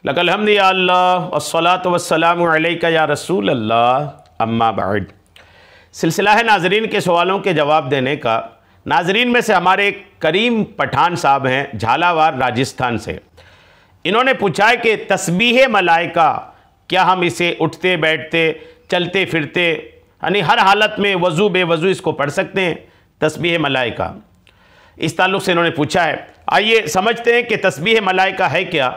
लकल हम्द या अल्लाह वस्सलातु वस्सलामु अलैका या रसूल अल्लाह अम्मा बाद। सिलसिला है नाजरीन के सवालों के जवाब देने का। नाजरीन में से हमारे एक करीम पठान साहब हैं झालावाड़ राजस्थान से। इन्होंने पूछा है कि तस्बीह मलाइका क्या हम इसे उठते बैठते चलते फिरते यानी हर हालत में वज़ू बेवज़ू इसको पढ़ सकते हैं? तस्बीह मलाइका, इस ताल्लुक़ से इन्होंने पूछा है। आइए समझते हैं कि तस्बीह मलाइका है क्या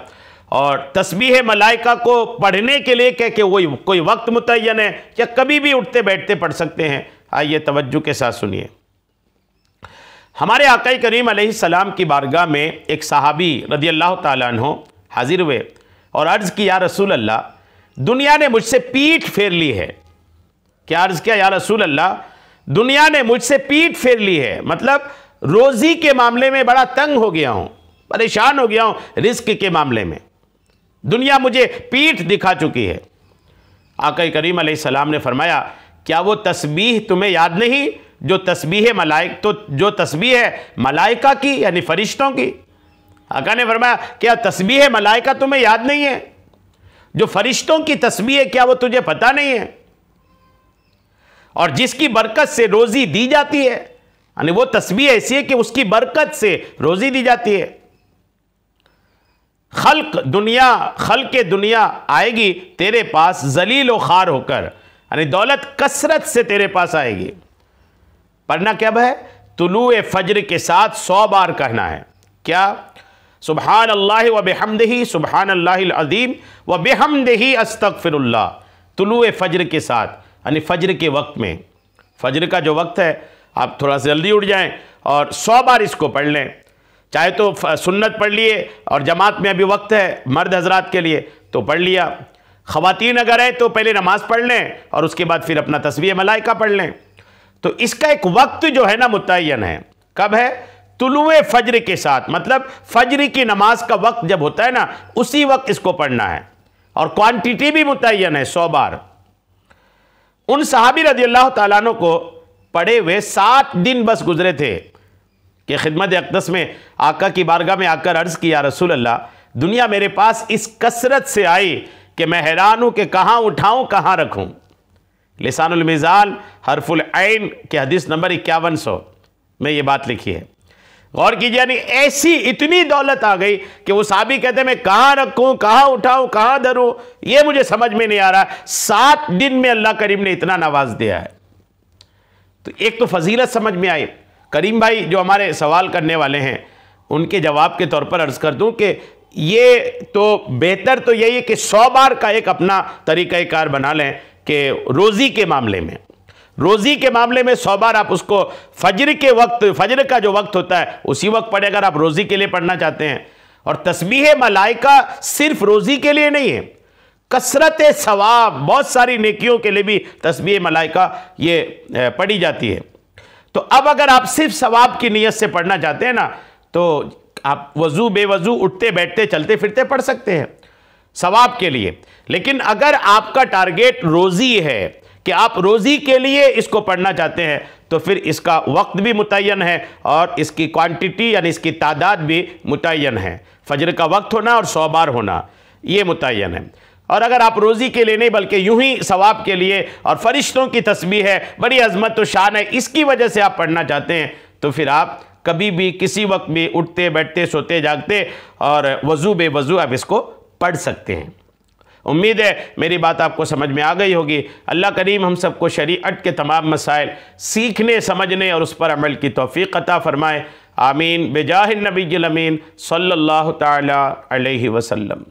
और तस्बीह मलाइका को पढ़ने के लिए क्या कि वही कोई वक्त मुतय्यन है या कभी भी उठते बैठते पढ़ सकते हैं? आइए तवज्जो के साथ सुनिए। हमारे आका करीम अलैहिस्सलाम की बारगाह में एक सहाबी रज़ियल्लाहु ताला अन्हु हाजिर हुए और अर्ज़ की, या रसूल अल्लाह, दुनिया ने मुझसे पीठ फेर ली है। क्या अर्ज़ किया? या रसूल अल्लाह, दुनिया ने मुझसे पीठ फेर ली है, मतलब रोज़ी के मामले में बड़ा तंग हो गया हूँ, परेशान हो गया हूँ, रिस्क के मामले में दुनिया मुझे पीठ दिखा चुकी है। आका करीम अलैहिस्सलाम ने फरमाया, क्या वो तस्बीह तुम्हें याद नहीं जो तस्बीह मलाइक तो जो तस्बीह है मलाइका की यानी फरिश्तों की? आका ने फरमाया, क्या तस्बीह मलाइका तुम्हें याद नहीं है? जो फरिश्तों की तस्बीह है क्या वो तुझे पता नहीं है? और जिसकी बरकत से रोज़ी दी जाती है, यानी वो तस्बीह ऐसी है कि उसकी बरकत से रोज़ी दी जाती है। खल्क दुनिया आएगी तेरे पास जलील व खार होकर, यानी दौलत कसरत से तेरे पास आएगी। पढ़ना क्या है? तुलूए फज्र के साथ 100 बार कहना है। क्या? सुबहान अल्लाह व बिहम्दिही सुबहान अल्लाहिल अज़ीम व बिहम्दिही अस्तगफिरुल्लाह। तुलूए फज्र के साथ यानी फज्र के वक्त में, फज्र का जो वक्त है आप थोड़ा सा जल्दी उठ जाएं और 100 बार इसको पढ़ लें। चाहे तो सुन्नत पढ़ लिए और जमात में अभी वक्त है मर्द हजरात के लिए तो पढ़ लिया, ख़वातीन अगर है तो पहले नमाज़ पढ़ लें और उसके बाद फिर अपना तस्बीह मलाइका पढ़ लें। तो इसका एक वक्त जो है ना मुतय्यन है। कब है? तुलुए फज्र के साथ, मतलब फज्र की नमाज का वक्त जब होता है ना उसी वक्त इसको पढ़ना है और क्वांटिटी भी मुतय्यन है 100 बार। उन सहाबी रज़ियल्लाहु ताला अन्हु को पढ़े हुए 7 दिन बस गुजरे थे कि खिदमत अक़दस में आका की बारगाह में आकर अर्ज़ किया, रसूल अल्लाह, दुनिया मेरे पास इस कसरत से आई कि मैं हैरान हूँ कि कहाँ उठाऊँ कहाँ रखूँ। लिसानुल मिज़ाल हरफुल ऐन के हदीस नंबर 5100 में ये बात लिखी है। गौर कीजिए, यानी ऐसी इतनी दौलत आ गई कि वो साहबी कहते मैं कहाँ रखूँ कहाँ उठाऊँ कहाँ धरूँ ये मुझे समझ में नहीं आ रहा। 7 दिन में अल्लाह करीम ने इतना नवाज दिया है। तो एक तो फजीलत समझ में आई। करीम भाई जो हमारे सवाल करने वाले हैं उनके जवाब के तौर पर अर्ज़ कर दूं कि ये तो बेहतर तो यही है कि 100 बार का एक अपना तरीक़ाकार बना लें कि रोज़ी के मामले में 100 बार आप उसको फज्र के वक्त, फज्र का जो वक्त होता है उसी वक्त पढ़े अगर आप रोज़ी के लिए पढ़ना चाहते हैं। और तस्बीह मलाइका सिर्फ रोज़ी के लिए नहीं है, कसरत सवाब बहुत सारी नेकियों के लिए भी तस्बीह मलाइका ये पढ़ी जाती है। तो अब अगर आप सिर्फ सवाब की नीयत से पढ़ना चाहते हैं ना तो आप वज़ू बेवज़ू उठते बैठते चलते फिरते पढ़ सकते हैं सवाब के लिए। लेकिन अगर आपका टारगेट रोज़ी है कि आप रोज़ी के लिए इसको पढ़ना चाहते हैं तो फिर इसका वक्त भी मुतय्यन है और इसकी क्वांटिटी यानी इसकी तादाद भी मुतय्यन है। फज्र का वक्त होना और 100 बार होना ये मुतय्यन है। और अगर आप रोज़ी के लिए नहीं बल्कि यूं ही सवाब के लिए और फरिश्तों की तस्बीह है, बड़ी अज़मत व शान है, इसकी वजह से आप पढ़ना चाहते हैं तो फिर आप कभी भी किसी वक्त भी उठते बैठते सोते जागते और वज़ू बेवज़ू आप इसको पढ़ सकते हैं। उम्मीद है मेरी बात आपको समझ में आ गई होगी। अल्लाह करीम हम सबको शरीअत के तमाम मसाइल सीखने समझने और उस पर अमल की तौफ़ीक़ अता फ़रमाए। आमीन बेजाहिन नबील अमीन सल्लल्लाहु ताला अलैहि वसल्लम।